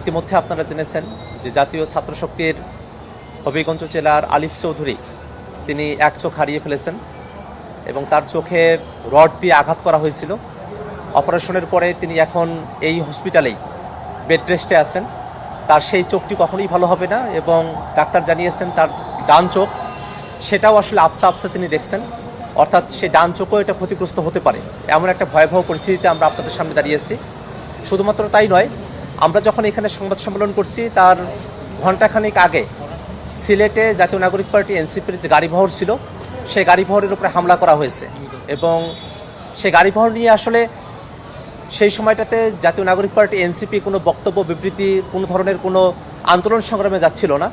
ইতিমধ্যে আপনারা জেনেছেন যে জাতীয় ছাত্র শক্তির হবিগঞ্জ জেলার আলিফ চৌধুরী তিনি এক চোখ হারিয়ে ফেলেছেন এবং তার চোখে রড দিয়ে আঘাত করা হয়েছিল। অপারেশনের পরে তিনি এখন এই হসপিটালেই বেড রেস্টে আছেন। তার সেই চোখটি কখনোই ভালো হবে না এবং ডাক্তার জানিয়েছেন তার ডান চোখ সেটাও আসলে আবসা আবসা তিনি দেখছেন, অর্থাৎ সে ডান চোখও এটা ক্ষতিগ্রস্ত হতে পারে। এমন একটা ভয়াবহ পরিস্থিতিতে আমরা আপনাদের সামনে দাঁড়িয়েছি। শুধুমাত্র তাই নয়, আমরা যখন এখানে সংবাদ সম্মেলন করছি তার ঘণ্টাখানেক আগে সিলেটে জাতীয় নাগরিক পার্টি এনসিপির যে গাড়িবহর ছিল সেই গাড়িবহরের উপরে হামলা করা হয়েছে এবং সেই গাড়িবহর নিয়ে আসলে সেই সময়টাতে জাতীয় নাগরিক পার্টি এনসিপি কোনো বক্তব্য বিবৃতি কোনো ধরনের কোনো আন্দোলন সংগ্রামে যাচ্ছিল না।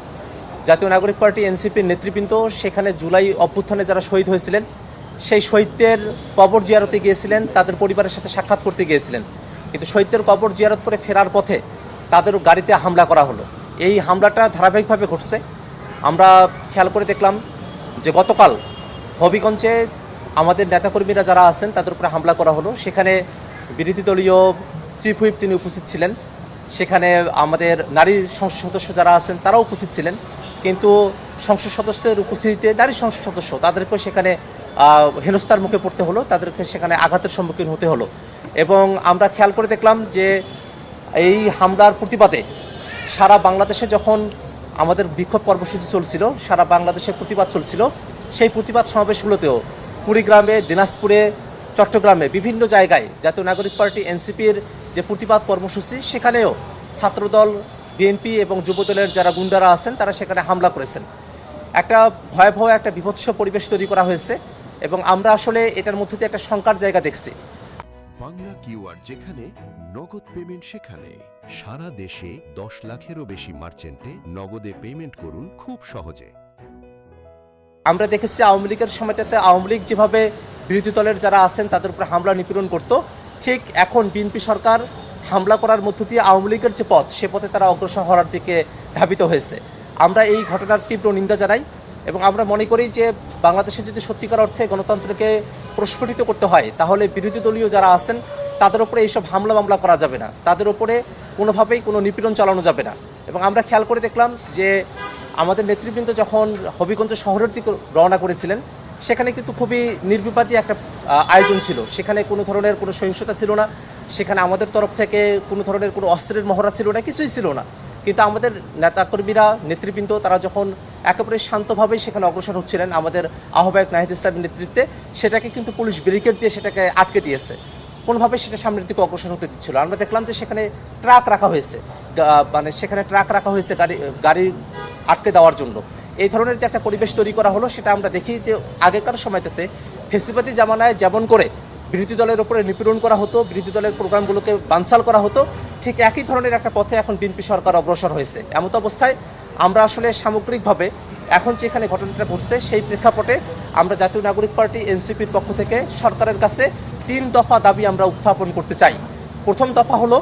জাতীয় নাগরিক পার্টি এনসিপির নেতৃবৃন্দ সেখানে জুলাই অভ্যুত্থানে যারা শহীদ হয়েছিলেন সেই শহীদদের কবর জিয়ারতে গিয়েছিলেন, তাদের পরিবারের সাথে সাক্ষাৎ করতে গিয়েছিলেন। কিন্তু শহীদদের কবর জিয়ারত করে ফেরার পথে তাদের গাড়িতে হামলা করা হলো। এই হামলাটা ধারাবাহিকভাবে ঘটছে। আমরা খেয়াল করে দেখলাম যে গতকাল হবিগঞ্জে আমাদের নেতাকর্মীরা যারা আছেন তাদের উপরে হামলা করা হলো। সেখানে বিরোধী দলীয় চিফ হুইপ তিনি উপস্থিত ছিলেন, সেখানে আমাদের নারী সংসদ সদস্য যারা আছেন তারাও উপস্থিত ছিলেন, কিন্তু সংসদ সদস্যদের উপস্থিতিতে নারী সংসদ সদস্য তাদেরকেও সেখানে হেনস্থার মুখে পড়তে হলো, তাদেরকে সেখানে আঘাতের সম্মুখীন হতে হলো। এবং আমরা খেয়াল করে দেখলাম যে এই হামলার প্রতিবাদে সারা বাংলাদেশে যখন আমাদের বিক্ষোভ কর্মসূচি চলছিল, সারা বাংলাদেশে প্রতিবাদ চলছিল, সেই প্রতিবাদ সমাবেশগুলোতেও কুড়িগ্রামে, দিনাজপুরে, চট্টগ্রামে বিভিন্ন জায়গায় জাতীয় নাগরিক পার্টি এনসিপির যে প্রতিবাদ কর্মসূচি সেখানেও ছাত্রদল, বিএনপি এবং যুবদলের যারা গুন্ডারা আছেন তারা সেখানে হামলা করেছেন। একটা ভয়াবহ একটা বিভৎস পরিবেশ তৈরি করা হয়েছে এবং আমরা আসলে এটার মধ্যে দিয়ে একটা শঙ্কার জায়গা দেখছি। বাংলা কিউআর যেখানে নগদ পেমেন্ট সেখানে সারা দেশে 10 লাখেরও বেশি মার্চেন্টে নগদে পেমেন্ট করুন খুব সহজে। আমরা দেখেছি আওয়ামী লীগের সময়টাতে আওয়ামী লীগ যেভাবে বিরোধী দলের যারা আছেন তাদের উপরে হামলা নিপীড়ন করত, ঠিক এখন বিএনপি সরকার হামলা করার মধ্য দিয়ে আওয়ামী লীগের যে পথ সে পথে তারা অগ্রসর হওয়ার দিকে ধাবিত হয়েছে। আমরা এই ঘটনার তীব্র নিন্দা জানাই এবং আমরা মনে করি যে বাংলাদেশে যদি সত্যিকার অর্থে গণতন্ত্রকে প্রস্ফুটিত করতে হয় তাহলে বিরোধী দলীয় যারা আছেন তাদের উপরে এইসব হামলা মামলা করা যাবে না, তাদের উপরে কোনোভাবেই কোনো নিপীড়ন চালানো যাবে না। এবং আমরা খেয়াল করে দেখলাম যে আমাদের নেতৃবৃন্দ যখন হবিগঞ্জ শহরের দিকে রওনা করেছিলেন সেখানে কিন্তু খুবই নির্বিবাদী একটা আয়োজন ছিল, সেখানে কোনো ধরনের কোনো সহিংসতা ছিল না, সেখানে আমাদের তরফ থেকে কোনো ধরনের কোনো অস্ত্রের মহড়া ছিল না, কিছুই ছিল না। কিন্তু আমাদের নেতাকর্মীরা, নেতৃবৃন্দ তারা যখন একেবারে শান্তভাবেই সেখানে অগ্রসর হচ্ছিলেন আমাদের আহ্বায়ক নাহিদ ইসলামের নেতৃত্বে, সেটাকে কিন্তু পুলিশ ব্যারিকেড দিয়ে সেটাকে আটকে দিয়েছে, কোনোভাবে সেটা সামনের দিকে অগ্রসর হতে দিচ্ছিল। আমরা দেখলাম যে সেখানে ট্রাক রাখা হয়েছে, মানে সেখানে ট্রাক রাখা হয়েছে গাড়ি আটকে দেওয়ার জন্য। এই ধরনের যে একটা পরিবেশ তৈরি করা হলো সেটা আমরা দেখি যে আগেকার সময়টাতে ফেসিবাদী জামানায় যেমন করে বিরোধী দলের উপরে নিপীড়ন করা হতো, বিরোধী দলের প্রোগ্রামগুলোকে বানচাল করা হতো, ঠিক একই ধরনের একটা পথে এখন বিএনপি সরকার অগ্রসর হয়েছে। এমত অবস্থায় আমরা আসলে সামগ্রিকভাবে এখন যে এখানে ঘটনাটা ঘটছে সেই প্রেক্ষাপটে আমরা জাতীয় নাগরিক পার্টি এনসিপির পক্ষ থেকে সরকারের কাছে 3 দফা দাবি আমরা উত্থাপন করতে চাই। প্রথম দফা হলো,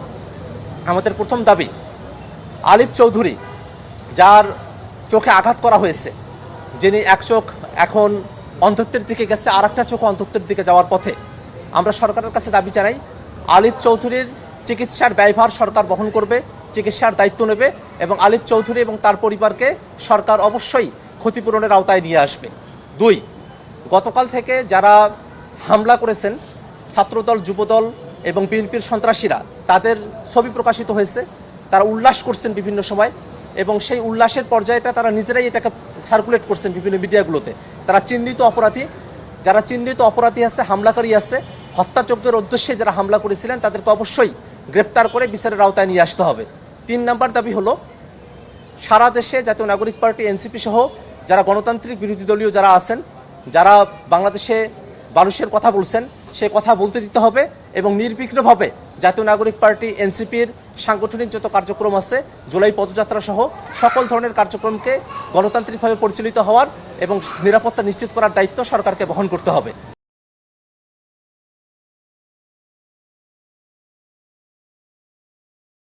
আমাদের প্রথম দাবি, আলিফ চৌধুরী যার চোখে আঘাত করা হয়েছে, যিনি এক চোখ এখন অন্ধত্বের দিকে গেছে, আর একটা চোখ অন্ধত্বের দিকে যাওয়ার পথে, আমরা সরকারের কাছে দাবি জানাই আলিফ চৌধুরীর চিকিৎসার ব্যয়ভার সরকার বহন করবে, চিকিৎসার দায়িত্ব নেবে এবং আলিফ চৌধুরী এবং তার পরিবারকে সরকার অবশ্যই ক্ষতিপূরণের আওতায় নিয়ে আসবে। 2, গতকাল থেকে যারা হামলা করেছেন ছাত্রদল, যুবদল এবং বিএনপির সন্ত্রাসীরা, তাদের ছবি প্রকাশিত হয়েছে, তারা উল্লাস করছেন বিভিন্ন সময় এবং সেই উল্লাসের পর্যায়টা তারা নিজেরাই এটাকে সার্কুলেট করছেন বিভিন্ন মিডিয়াগুলোতে। তারা চিহ্নিত অপরাধী, যারা চিহ্নিত অপরাধী আছে, হামলাকারী আছে, হত্যাযজ্ঞের উদ্দেশ্যে যারা হামলা করেছিলেন তাদেরকে অবশ্যই গ্রেপ্তার করে বিচারের আওতায় নিয়ে আসতে হবে। 3 নম্বর দাবি হলো, সারা দেশে জাতীয় নাগরিক পার্টি এনসিপি সহ যারা গণতান্ত্রিক বিরোধী দলীয় যারা আছেন, যারা বাংলাদেশে মানুষের কথা বলছেন, সে কথা বলতে দিতে হবে এবং নির্বিঘ্নভাবে জাতীয় নাগরিক পার্টি এনসিপির সাংগঠনিক যত কার্যক্রম আছে, জুলাই পদযাত্রা সহ সকল ধরনের কার্যক্রমকে গণতান্ত্রিকভাবে পরিচালিত হওয়ার এবং নিরাপত্তা নিশ্চিত করার দায়িত্ব সরকারকে বহন করতে হবে।